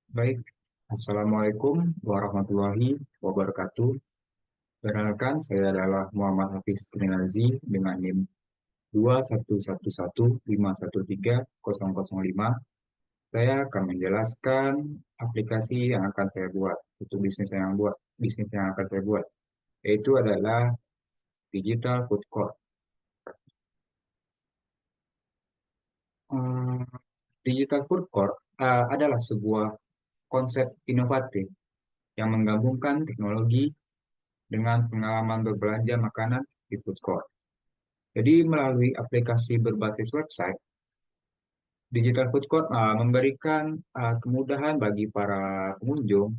Baik, Assalamualaikum warahmatullahi wabarakatuh. Perkenalkan, saya adalah Muhammad Hafiz Krinalzi dengan NIM 21115130005. Saya akan menjelaskan aplikasi yang akan saya buat, itu bisnis yang akan saya buat, yaitu adalah Digital Food Court. Hmm, Digital Food Court adalah sebuah konsep inovatif yang menggabungkan teknologi dengan pengalaman berbelanja makanan di food court. Jadi melalui aplikasi berbasis website, Digital Food Court memberikan kemudahan bagi para pengunjung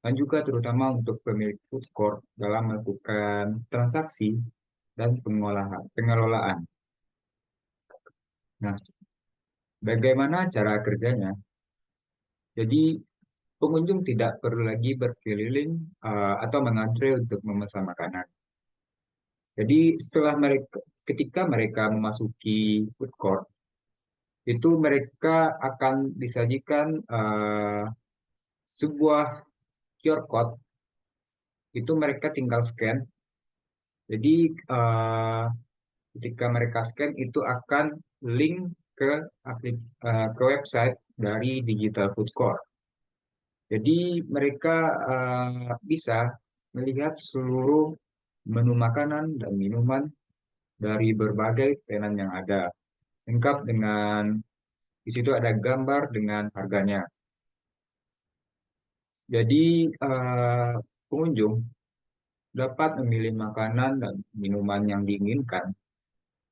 dan juga terutama untuk pemilik food court dalam melakukan transaksi dan pengelolaan. Nah, bagaimana cara kerjanya? Jadi pengunjung tidak perlu lagi berkeliling atau mengantre untuk memesan makanan. Jadi ketika mereka memasuki food court, itu mereka akan disajikan sebuah QR code. Itu mereka tinggal scan. Jadi ketika mereka scan itu akan link ke ke website dari Digital Food Court. Jadi mereka bisa melihat seluruh menu makanan dan minuman dari berbagai tenan yang ada. Lengkap dengan di situ ada gambar dengan harganya. Jadi pengunjung dapat memilih makanan dan minuman yang diinginkan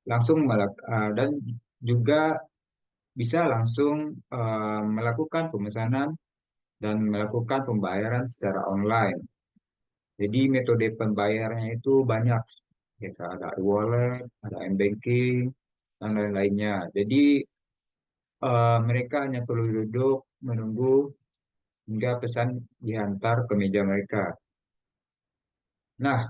dan juga bisa langsung melakukan pemesanan dan melakukan pembayaran secara online. Jadi metode pembayarannya itu banyak, biasa ada e-wallet, ada m-banking, dan lain-lainnya. Jadi mereka hanya perlu duduk menunggu hingga pesan diantar ke meja mereka. Nah,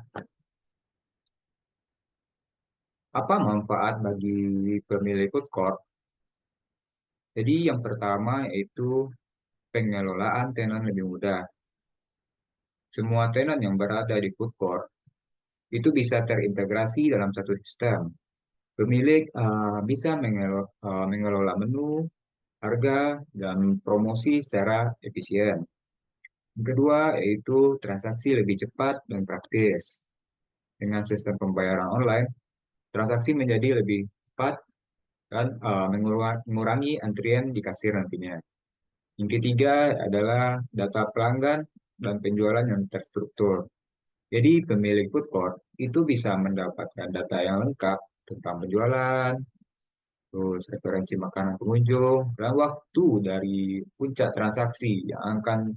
apa manfaat bagi pemilik food court? Jadi yang pertama yaitu pengelolaan tenan lebih mudah. Semua tenan yang berada di food court itu bisa terintegrasi dalam satu sistem. Pemilik bisa mengelola menu, harga, dan promosi secara efisien. Yang kedua yaitu transaksi lebih cepat dan praktis. Dengan sistem pembayaran online, transaksi menjadi lebih cepat dan mengurangi antrian di kasir nantinya. Yang ketiga adalah data pelanggan dan penjualan yang terstruktur. Jadi pemilik food court itu bisa mendapatkan data yang lengkap tentang penjualan, terus referensi makanan pengunjung, dan waktu dari puncak transaksi yang akan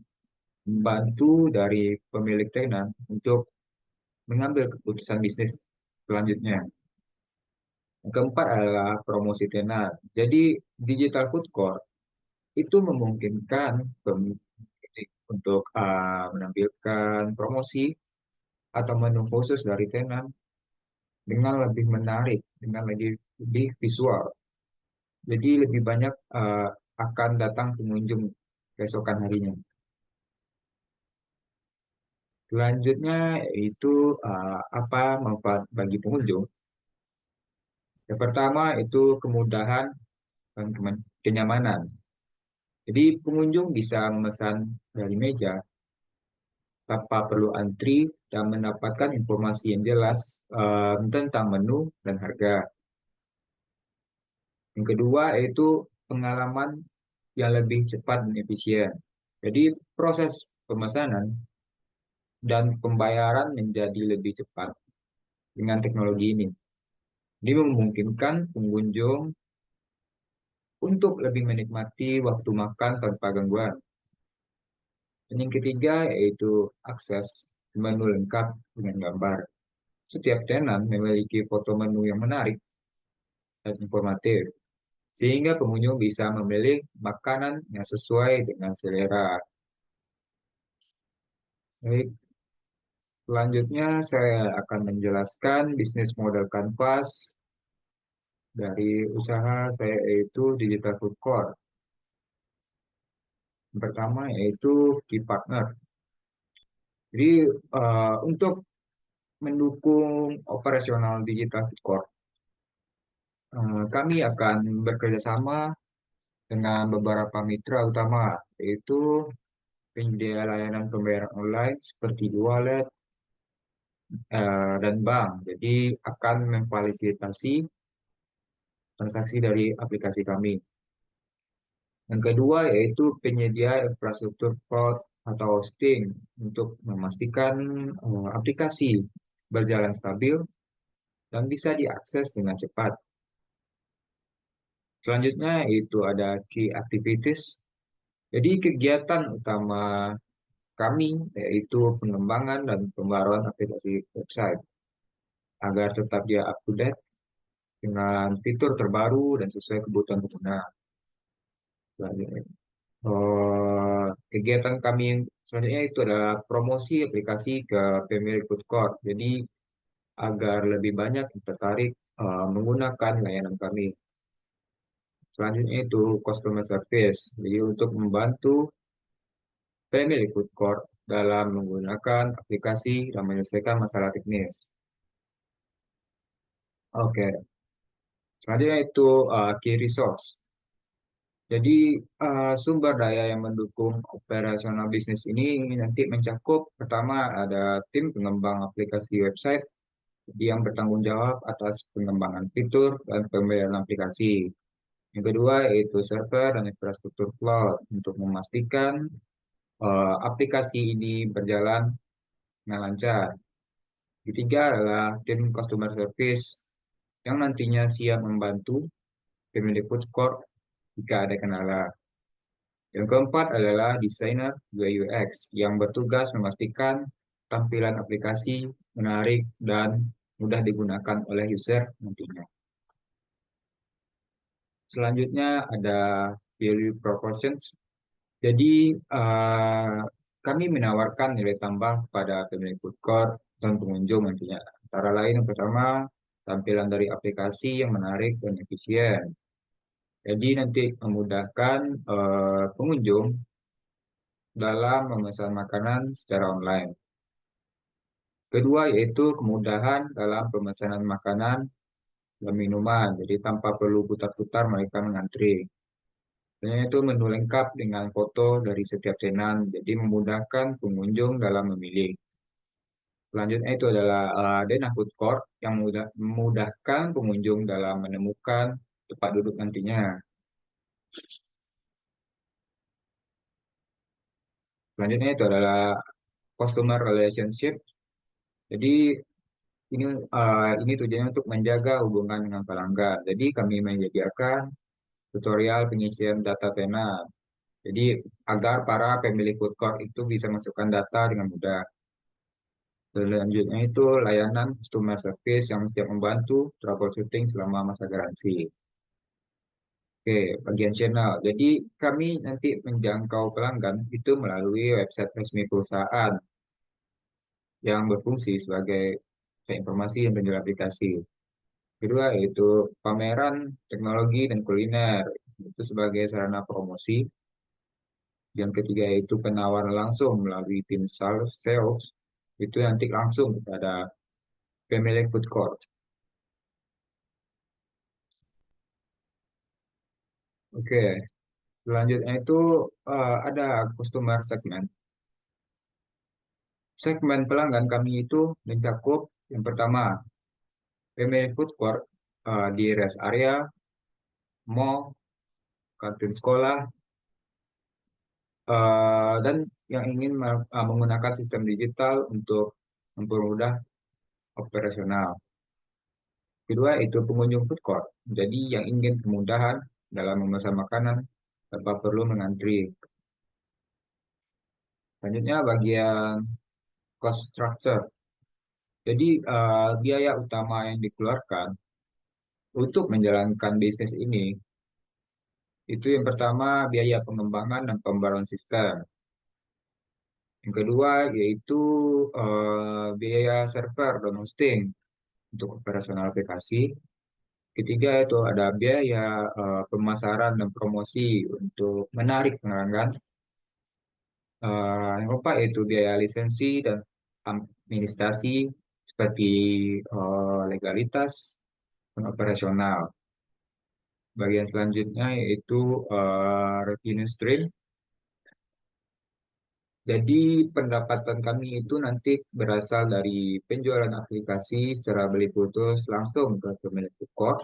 membantu dari pemilik tenan untuk mengambil keputusan bisnis selanjutnya. Yang keempat adalah promosi tenan. Jadi digital food court itu memungkinkan pemilik untuk menampilkan promosi atau menu khusus dari tenan dengan lebih menarik, dengan lebih visual. Jadi lebih banyak akan datang pengunjung keesokan harinya. Selanjutnya itu apa manfaat bagi pengunjung? Yang pertama itu kemudahan dan kenyamanan. Jadi pengunjung bisa memesan dari meja tanpa perlu antri dan mendapatkan informasi yang jelas tentang menu dan harga. Yang kedua yaitu pengalaman yang lebih cepat dan efisien. Jadi proses pemesanan dan pembayaran menjadi lebih cepat dengan teknologi ini. Ini memungkinkan pengunjung untuk lebih menikmati waktu makan tanpa gangguan. Dan yang ketiga yaitu akses menu lengkap dengan gambar. Setiap tenan memiliki foto menu yang menarik dan informatif, sehingga pengunjung bisa memilih makanan yang sesuai dengan selera. Baik, selanjutnya saya akan menjelaskan bisnis model kanvas dari usaha saya yaitu Digital Food Court. Yang pertama yaitu key partner. Jadi untuk mendukung operasional digital food court, kami akan bekerja sama dengan beberapa mitra utama, yaitu penyedia layanan pembayaran online seperti e-wallet dan bank. Jadi akan memfasilitasi transaksi dari aplikasi kami. Yang kedua yaitu penyedia infrastruktur cloud atau hosting untuk memastikan aplikasi berjalan stabil dan bisa diakses dengan cepat. Selanjutnya itu ada key activities. Jadi kegiatan utama kami yaitu pengembangan dan pembaruan aplikasi website agar tetap dia up to date dengan fitur terbaru dan sesuai kebutuhan pengguna. Selanjutnya, kegiatan kami yang selanjutnya itu adalah promosi aplikasi ke pemilik food court. Jadi agar lebih banyak yang tertarik menggunakan layanan kami. Selanjutnya itu customer service. Jadi untuk membantu pemilik food court dalam menggunakan aplikasi dan menyelesaikan masalah teknis. Oke, selanjutnya itu key resource. Jadi sumber daya yang mendukung operasional bisnis ini nanti mencakup pertama ada tim pengembang aplikasi website yang bertanggung jawab atas pengembangan fitur dan pembayaran aplikasi. Yang kedua yaitu server dan infrastruktur cloud untuk memastikan aplikasi ini berjalan dengan lancar. Ketiga adalah tim customer service yang nantinya siap membantu pemilik food court jika ada kendala. Yang keempat adalah desainer UI UX yang bertugas memastikan tampilan aplikasi menarik dan mudah digunakan oleh user nantinya. Selanjutnya ada value propositions. Jadi kami menawarkan nilai tambah pada pemilik food court dan pengunjung nantinya. Antara lain yang pertama tampilan dari aplikasi yang menarik dan efisien. Jadi nanti memudahkan pengunjung dalam memesan makanan secara online. Kedua yaitu kemudahan dalam pemesanan makanan dan minuman. Jadi tanpa perlu putar-putar mereka mengantri. Dan itu menu lengkap dengan foto dari setiap tenan, jadi memudahkan pengunjung dalam memilih. Selanjutnya itu adalah Dena Food Court yang memudahkan pengunjung dalam menemukan tempat duduk nantinya. Selanjutnya itu adalah Customer Relationship. Jadi ini tujuannya untuk menjaga hubungan dengan pelanggan. Jadi kami menyediakan tutorial pengisian data tenan. Jadi agar para pemilik food court itu bisa masukkan data dengan mudah. Selanjutnya itu layanan customer service yang siap membantu troubleshooting selama masa garansi. Oke, bagian channel. Jadi kami nanti menjangkau pelanggan itu melalui website resmi perusahaan yang berfungsi sebagai informasi dan penjual aplikasi. Kedua yaitu pameran teknologi dan kuliner itu sebagai sarana promosi. Yang ketiga yaitu penawaran langsung melalui tim sales itu nanti langsung kepada pemilik food court. Oke, selanjutnya itu ada customer segment. Segmen pelanggan kami itu mencakup yang pertama pemilik food court di rest area, mall, kantin sekolah, dan yang ingin menggunakan sistem digital untuk mempermudah operasional. Kedua itu pengunjung food court. Jadi yang ingin kemudahan dalam memesan makanan tanpa perlu mengantri. Selanjutnya bagian cost structure. Jadi biaya utama yang dikeluarkan untuk menjalankan bisnis ini itu yang pertama biaya pengembangan dan pembaruan sistem. Yang kedua yaitu biaya server dan hosting untuk operasional aplikasi. Ketiga itu ada biaya pemasaran dan promosi untuk menarik pelanggan. Yang keempat yaitu biaya lisensi dan administrasi seperti legalitas dan operasional. Bagian selanjutnya yaitu revenue stream. Jadi pendapatan kami itu nanti berasal dari penjualan aplikasi secara beli putus langsung ke pemilik core.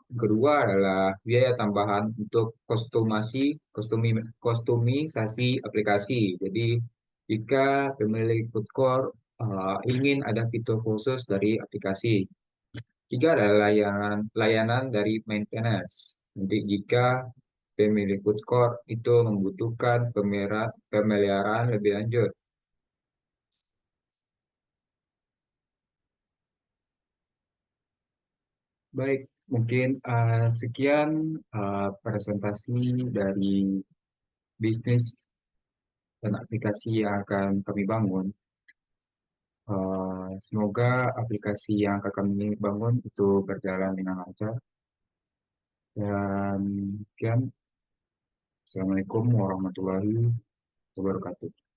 Kedua adalah biaya tambahan untuk kostumisasi aplikasi. Jadi jika pemilik food court ingin ada fitur khusus dari aplikasi. Tiga adalah layanan dari maintenance. Nanti jika pemilik food court itu membutuhkan pemeliharaan lebih lanjut. Baik, mungkin sekian presentasi dari bisnis dan aplikasi yang akan kami bangun. Semoga aplikasi yang akan kami bangun itu berjalan dengan lancar. Dan sekian, Assalamualaikum warahmatullahi wabarakatuh.